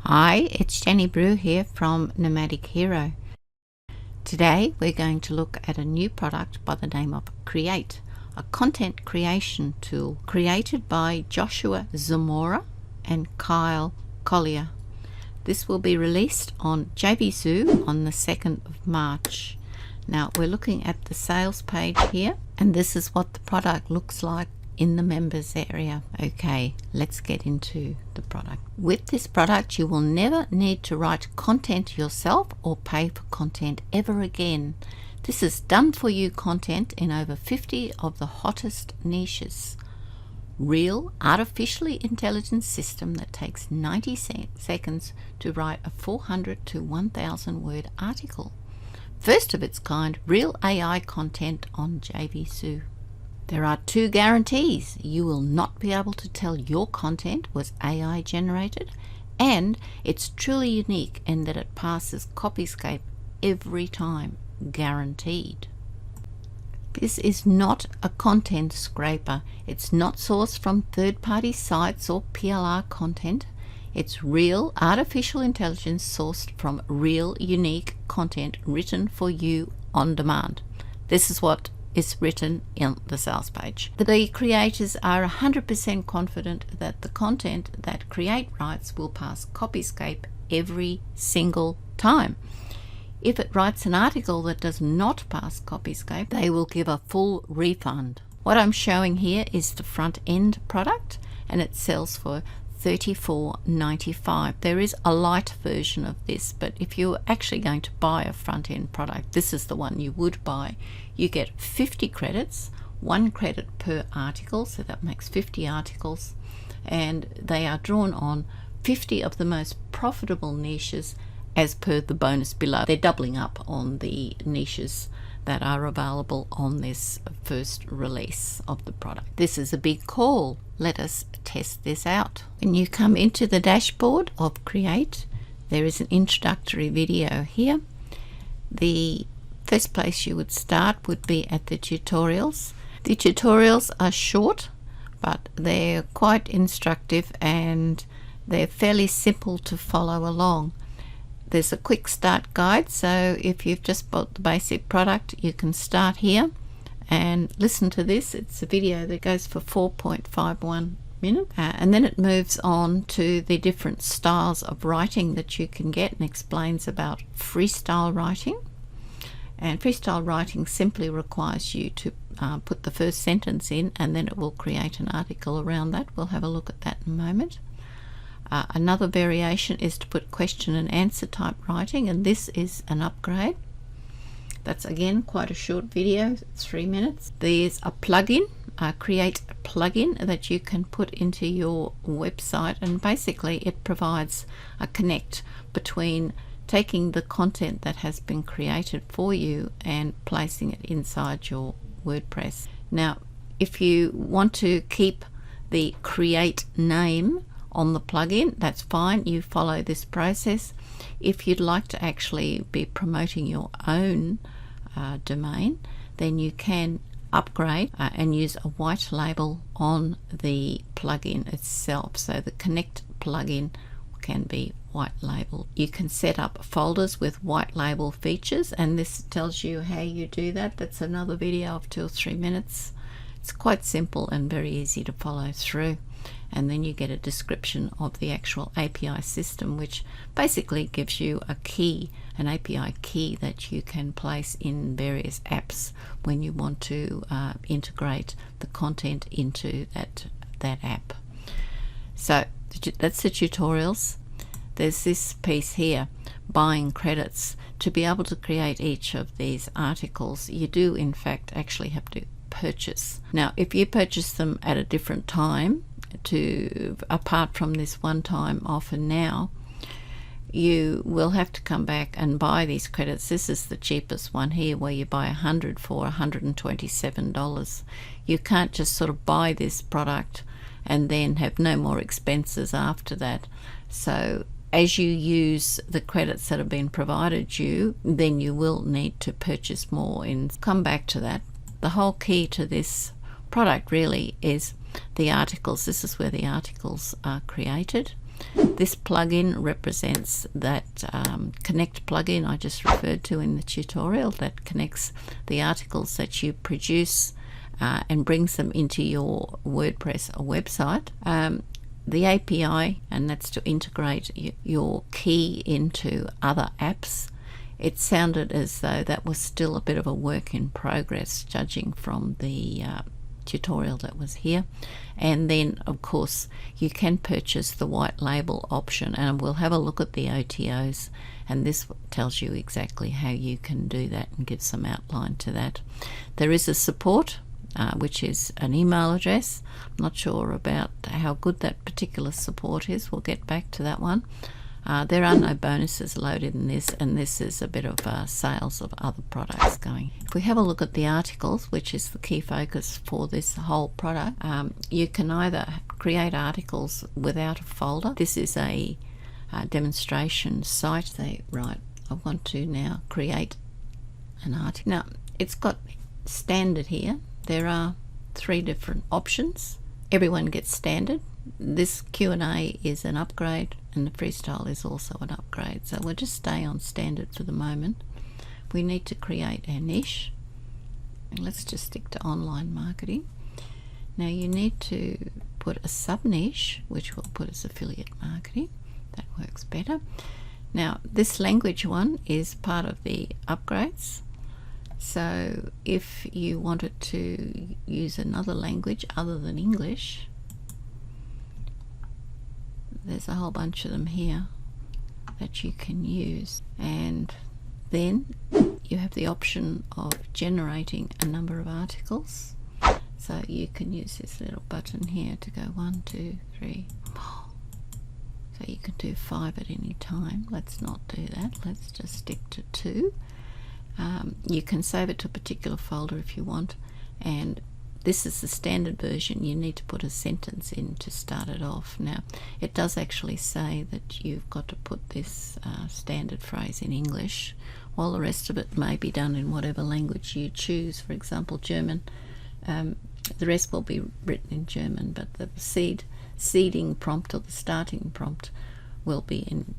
Hi, it's Jenny Brew here from Nomadic Hero. Today we're going to look at a new product by the name of Creaite, a content creation tool created by Joshua Zamora and Kyle Collier. This will be released on JVZoo on the 2nd of March. Now we're looking at the sales page here, and this is what the product looks like in the members area. Okay, let's get into the product. With this product, you will never need to write content yourself or pay for content ever again. This is done for you content in over 50 of the hottest niches. Real artificially intelligent system that takes 90 seconds to write a 400 to 1000 word article. First of its kind, real AI content on JVZoo. There are 2 guarantees. You will not be able to tell your content was AI generated, and it's truly unique in that it passes Copyscape every time, guaranteed. This is not a content scraper. It's not sourced from third-party sites or PLR content. It's real artificial intelligence sourced from real unique content written for you on demand. This is what is written in the sales page. The creators are 100% confident that the content that Creaite writes will pass Copyscape every single time. If it writes an article that does not pass Copyscape, they will give a full refund. What I'm showing here is the front end product, and it sells for $34.95. There is a light version of this, but if you're actually going to buy a front end product, this is the one you would buy. You get 50 credits, 1 credit per article, so that makes 50 articles, and they are drawn on 50 of the most profitable niches as per the bonus below. They're doubling up on the niches that are available on this first release of the product. This is a big call. Let us test this out. When you come into the dashboard of Creaite, there is an introductory video here. The first place you would start would be at the tutorials. The tutorials are short, but they're quite instructive and they're fairly simple to follow along. There's a quick start guide, so if you've just bought the basic product, you can start here and listen to this. It's a video that goes for 4.51 minutes, and then it moves on to the different styles of writing that you can get and explains about freestyle writing. And freestyle writing simply requires you to put the first sentence in, and then it will create an article around that. We'll have a look at that in a moment. Another variation is to put question and answer type writing, and this is an upgrade. That's again quite a short video, 3 minutes. There's a plugin, Creaite plugin that you can put into your website, and basically it provides a connect between taking the content that has been created for you and placing it inside your WordPress. Now, if you want to keep the Creaite name on the plugin, that's fine. You follow this process. If you'd like to actually be promoting your own domain, then you can upgrade and use a white label on the plugin itself. So the Connect plugin can be white label. You can set up folders with white label features, and this tells you how you do that. That's another video of 2 or 3 minutes. It's quite simple and very easy to follow through. And then you get a description of the actual API system, which basically gives you a key, an API key that you can place in various apps when you want to integrate the content into that app. So that's the tutorials. There's this piece here, buying credits. To be able to create each of these articles, you do in fact actually have to purchase. Now, if you purchase them at a different time, apart from this one-time offer now, you will have to come back and buy these credits. This is the cheapest one here, where you buy 100 for $127. You can't just sort of buy this product and then have no more expenses after that. So as you use the credits that have been provided you, then you will need to purchase more. And come back to that. The whole key to this product really is the articles. This is where the articles are created. This plugin represents that Connect plugin I just referred to in the tutorial that connects the articles that you produce and brings them into your WordPress or website. The API, and that's to integrate your key into other apps. It sounded as though that was still a bit of a work in progress, judging from the tutorial that was here. And then of course you can purchase the white label option, and we'll have a look at the OTOs, and this tells you exactly how you can do that and give some outline to that. There is a support which is an email address. I'm not sure about how good that particular support is. We'll get back to that one. There are no bonuses loaded in this, and this is a bit of sales of other products going. If we have a look at the articles, which is the key focus for this whole product, you can either create articles without a folder. This is a demonstration site. Say, right, I want to now create an article. Now, it's got standard here. There are 3 different options. Everyone gets standard. This Q&A is an upgrade, and the freestyle is also an upgrade. So we'll just stay on standard for the moment. We need to create our niche. And let's just stick to online marketing. Now you need to put a sub niche, which we'll put as affiliate marketing. That works better. Now this language one is part of the upgrades. So if you wanted to use another language other than English, there's a whole bunch of them here that you can use. And then you have the option of generating a number of articles. So you can use this little button here to go 1, 2, 3, 4. So you can do 5 at any time. Let's not do that. Let's just stick to 2. You can save it to a particular folder if you want, and this is the standard version. You need to put a sentence in to start it off. Now it does actually say that you've got to put this standard phrase in English, while the rest of it may be done in whatever language you choose. For example, German. The rest will be written in German, but the seeding prompt or the starting prompt will be in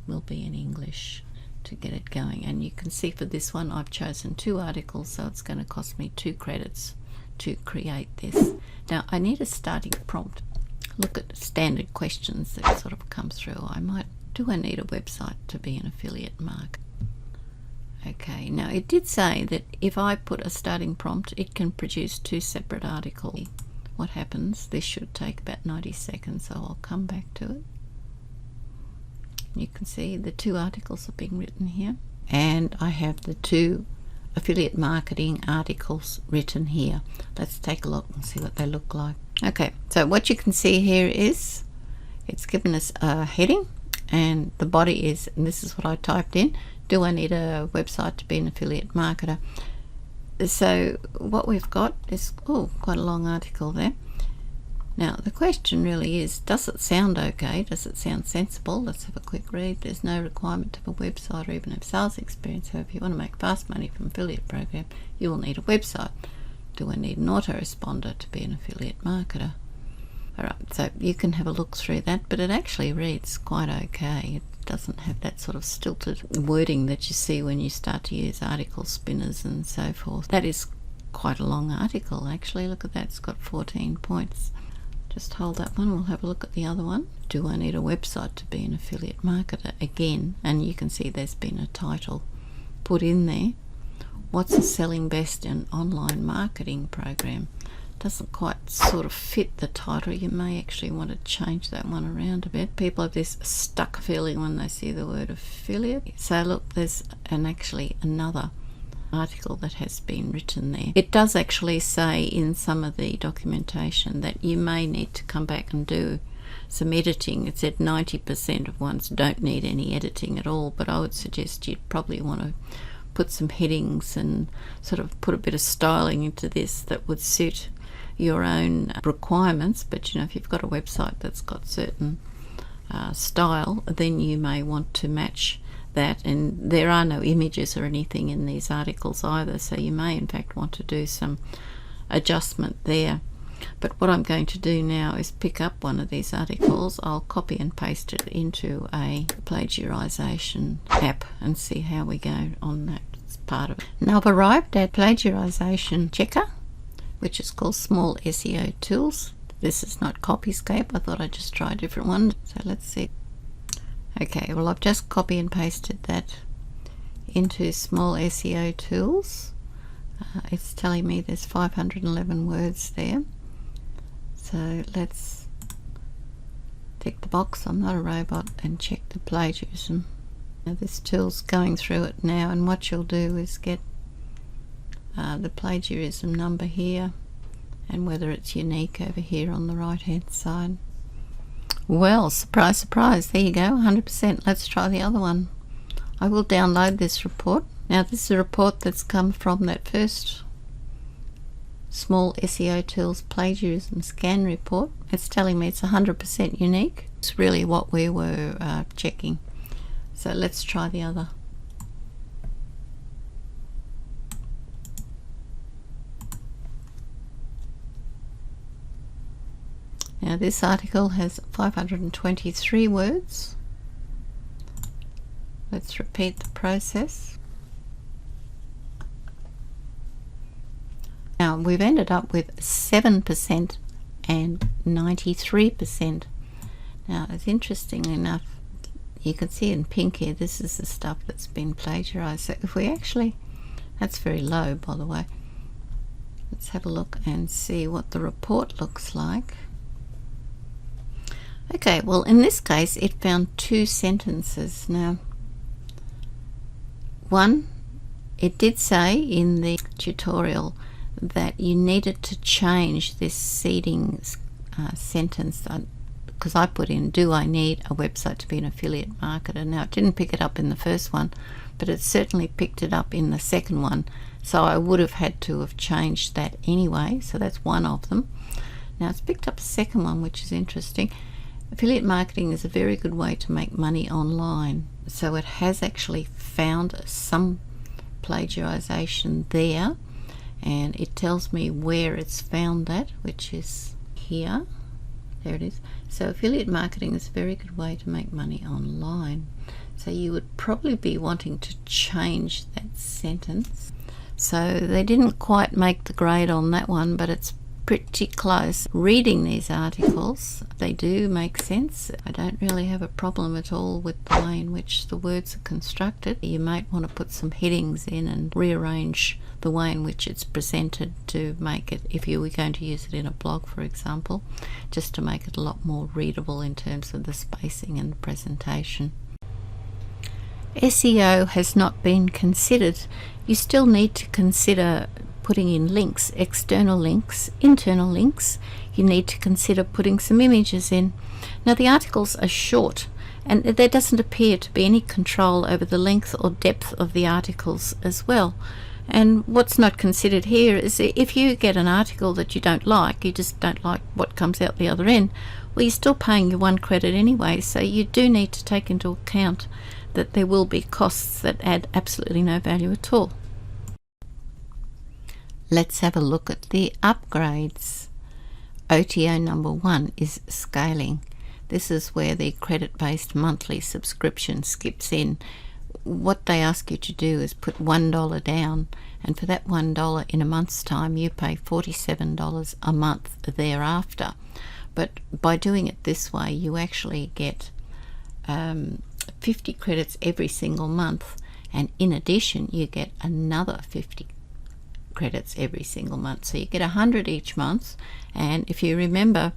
English to get it going. And you can see for this one I've chosen 2 articles, so it's going to cost me 2 credits to create this. Now I need a starting prompt. Look at standard questions that sort of come through. Do I need a website to be an affiliate marketer? Okay, now it did say that if I put a starting prompt, it can produce 2 separate articles. What happens? This should take about 90 seconds, so I'll come back to it. You can see the 2 articles are being written here, and I have the 2 affiliate marketing articles written here. Let's take a look and see what they look like. Okay, so what you can see here is it's given us a heading, and the body is, and this is what I typed in: do I need a website to be an affiliate marketer? So what we've got is quite a long article there. Now the question really is, does it sound okay? Does it sound sensible? Let's have a quick read. There's no requirement to have a website or even have sales experience. However, if you want to make fast money from affiliate program, you will need a website. Do I need an autoresponder to be an affiliate marketer? Alright, so you can have a look through that, but it actually reads quite okay. It doesn't have that sort of stilted wording that you see when you start to use article spinners and so forth. That is quite a long article actually. Look at that, it's got 14 points. Just hold that one, we'll have a look at the other one. Do I need a website to be an affiliate marketer? Again, and you can see there's been a title put in there. What's a selling best in online marketing program? Doesn't quite sort of fit the title. You may actually want to change that one around a bit. People have this stuck feeling when they see the word affiliate. So look, there's actually another article that has been written there. It does actually say in some of the documentation that you may need to come back and do some editing. It said 90% of ones don't need any editing at all, but I would suggest you'd probably want to put some headings and sort of put a bit of styling into this that would suit your own requirements. But you know, if you've got a website that's got certain style, then you may want to match that. And there are no images or anything in these articles either, so you may in fact want to do some adjustment there. But what I'm going to do now is pick up one of these articles. I'll copy and paste it into a plagiarization app and see how we go on that part of it. Now I've arrived at plagiarization checker, which is called Small SEO Tools. This is not Copyscape. I thought I'd just try a different one. So let's see. Okay, well I've just copy and pasted that into Small SEO Tools. It's telling me there's 511 words there. So let's tick the box, I'm not a robot, and check the plagiarism. Now this tool's going through it now, and what you'll do is get the plagiarism number here and whether it's unique over here on the right hand side. Well, surprise surprise, there you go, 100%. Let's try the other one. I will download this report. Now this is a report that's come from that first Small SEO Tools plagiarism scan report. It's telling me it's 100% unique. It's really what we were checking. So let's try the other. Now this article has 523 words. Let's repeat the process. Now we've ended up with 7% and 93%. Now it's interesting enough, you can see in pink here, this is the stuff that's been plagiarized. So if we actually, that's very low by the way. Let's have a look and see what the report looks like. Okay, well in this case it found 2 sentences. Now one, it did say in the tutorial that you needed to change this seeding sentence, because I put in, do I need a website to be an affiliate marketer? Now it didn't pick it up in the first one, but it certainly picked it up in the second one, so I would have had to have changed that anyway. So that's one of them. Now it's picked up a second one, which is interesting. Affiliate marketing is a very good way to make money online, so it has actually found some plagiarization there, and it tells me where it's found that, which is here. There it is. So affiliate marketing is a very good way to make money online. So you would probably be wanting to change that sentence. So they didn't quite make the grade on that one, but it's pretty close. Reading these articles, they do make sense. I don't really have a problem at all with the way in which the words are constructed. You might want to put some headings in and rearrange the way in which it's presented to make it, if you were going to use it in a blog for example, just to make it a lot more readable in terms of the spacing and the presentation. SEO has not been considered. You still need to consider putting in links, external links, internal links. You need to consider putting some images in. Now the articles are short, and there doesn't appear to be any control over the length or depth of the articles as well. And what's not considered here is if you get an article that you don't like, you just don't like what comes out the other end, well, you're still paying your 1 credit anyway, so you do need to take into account that there will be costs that add absolutely no value at all. Let's have a look at the upgrades. OTO number 1 is scaling. This is where the credit-based monthly subscription skips in. What they ask you to do is put $1 down, and for that $1 in a month's time you pay $47 a month thereafter. But by doing it this way you actually get 50 credits every single month, and in addition you get another 50 credits every single month, so you get 100 each month. And if you remember,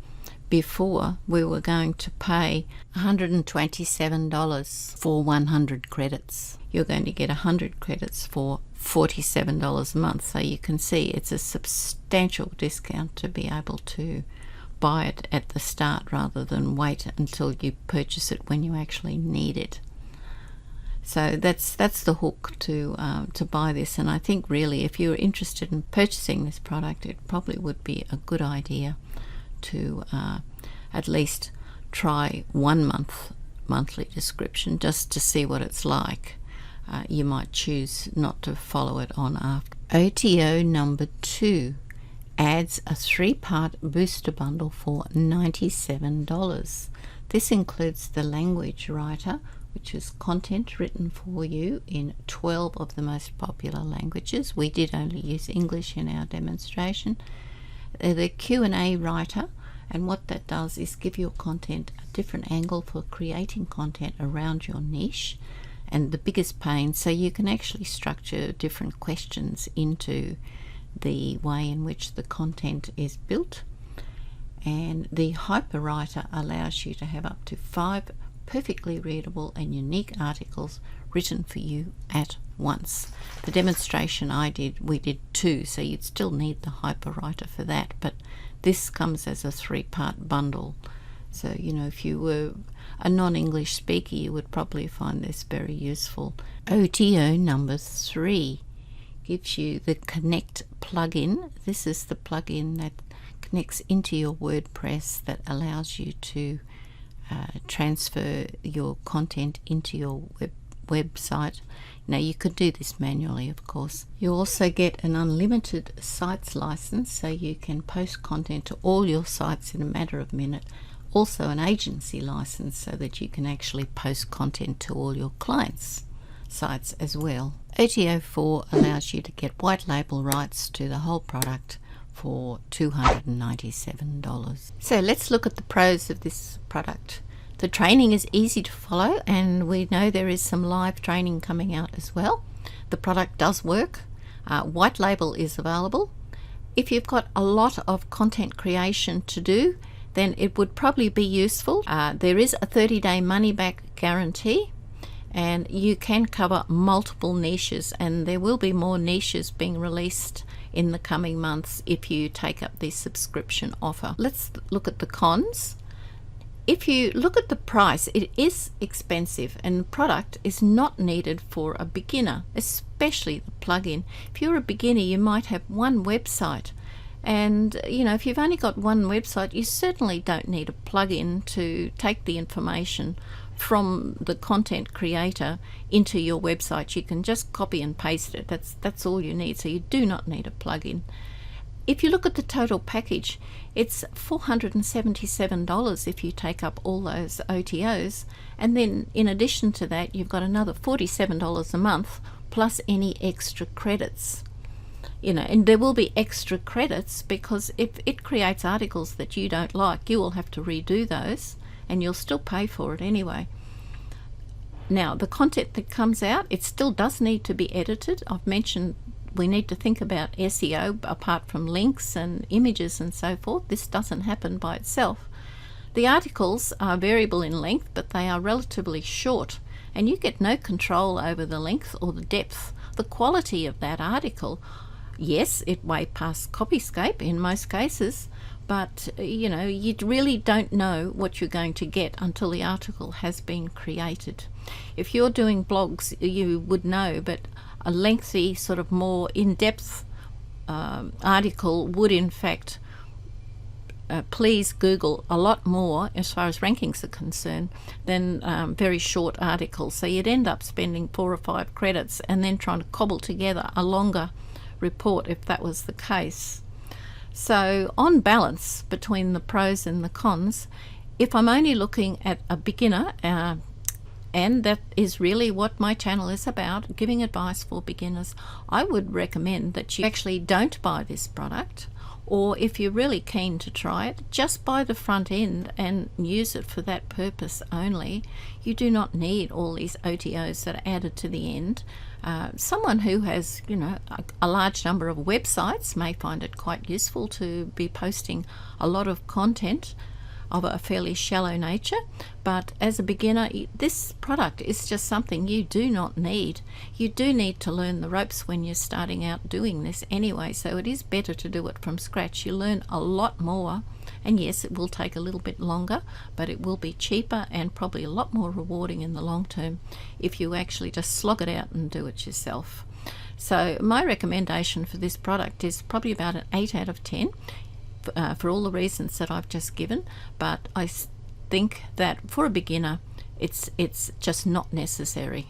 before we were going to pay $127 for 100 credits, you're going to get 100 credits for $47 a month. So you can see it's a substantial discount to be able to buy it at the start rather than wait until you purchase it when you actually need it. So that's the hook to buy this, and I think really if you're interested in purchasing this product, it probably would be a good idea to at least try 1 month monthly description just to see what it's like. You might choose not to follow it on after. OTO number 2 adds a 3-part booster bundle for $97. This includes the language writer, which is content written for you in 12 of the most popular languages. We did only use English in our demonstration. The Q&A writer, and what that does is give your content a different angle for creating content around your niche and the biggest pain, so you can actually structure different questions into the way in which the content is built. And the hyperwriter allows you to have up to 5 perfectly readable and unique articles written for you at once. The demonstration we did 2, so you'd still need the hyperwriter for that, but this comes as a 3-part bundle. So, you know, if you were a non-English speaker, you would probably find this very useful. OTO number 3 gives you the Connect plugin. This is the plugin that connects into your WordPress that allows you to transfer your content into your website. Now, you could do this manually, of course. You also get an unlimited sites license, so you can post content to all your sites in a matter of minutes. Also an agency license, so that you can actually post content to all your clients' sites as well. OTO 4 allows you to get white label rights to the whole product for $297. So let's look at the pros of this product. The training is easy to follow, and we know there is some live training coming out as well. The product does work. White label is available. If you've got a lot of content creation to do, then it would probably be useful. There is a 30-day money-back guarantee, and you can cover multiple niches, and there will be more niches being released in the coming months if you take up the subscription offer. Let's look at the cons. If you look at the price, it is expensive, and the product is not needed for a beginner, especially the plugin. If you're a beginner, you might have one website, and you know, if you've only got one website, you certainly don't need a plugin to take the information from the content creator into your website. You can just copy and paste it. That's all you need, so you do not need a plugin. If you look at the total package, it's $477 if you take up all those OTOs, and then in addition to that, you've got another $47 a month plus any extra credits. You know, and there will be extra credits, because if it creates articles that you don't like, you will have to redo those, and you'll still pay for it anyway. Now, the content that comes out, it still does need to be edited. I've mentioned we need to think about SEO apart from links and images and so forth. This doesn't happen by itself. The articles are variable in length, but they are relatively short, and you get no control over the length or the depth. The quality of that article, yes, it way past Copyscape in most cases, but you know, you really don't know what you're going to get until the article has been created. If you're doing blogs, you would know, but a lengthy, sort of more in-depth article would in fact please Google a lot more as far as rankings are concerned than very short articles. So you'd end up spending 4 or 5 credits and then trying to cobble together a longer report if that was the case. So on balance between the pros and the cons, if I'm only looking at a beginner, and that is really what my channel is about, giving advice for beginners, I would recommend that you actually don't buy this product, or if you're really keen to try it, just buy the front end and use it for that purpose only. You do not need all these OTOs that are added to the end. Someone who has, you know, a large number of websites may find it quite useful to be posting a lot of content of a fairly shallow nature, but as a beginner, this product is just something you do not need. You do need to learn the ropes when you're starting out doing this anyway, so it is better to do it from scratch. You learn a lot more, and yes, it will take a little bit longer, but it will be cheaper and probably a lot more rewarding in the long term if you actually just slog it out and do it yourself. So my recommendation for this product is probably about an 8 out of 10. For all the reasons that I've just given, but I think that for a beginner it's just not necessary.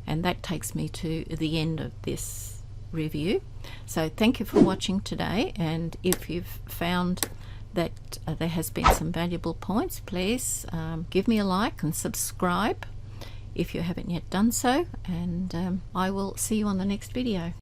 And that takes me to the end of this review. So thank you for watching today, and if you've found that there has been some valuable points, please give me a like and subscribe if you haven't yet done so, and I will see you on the next video.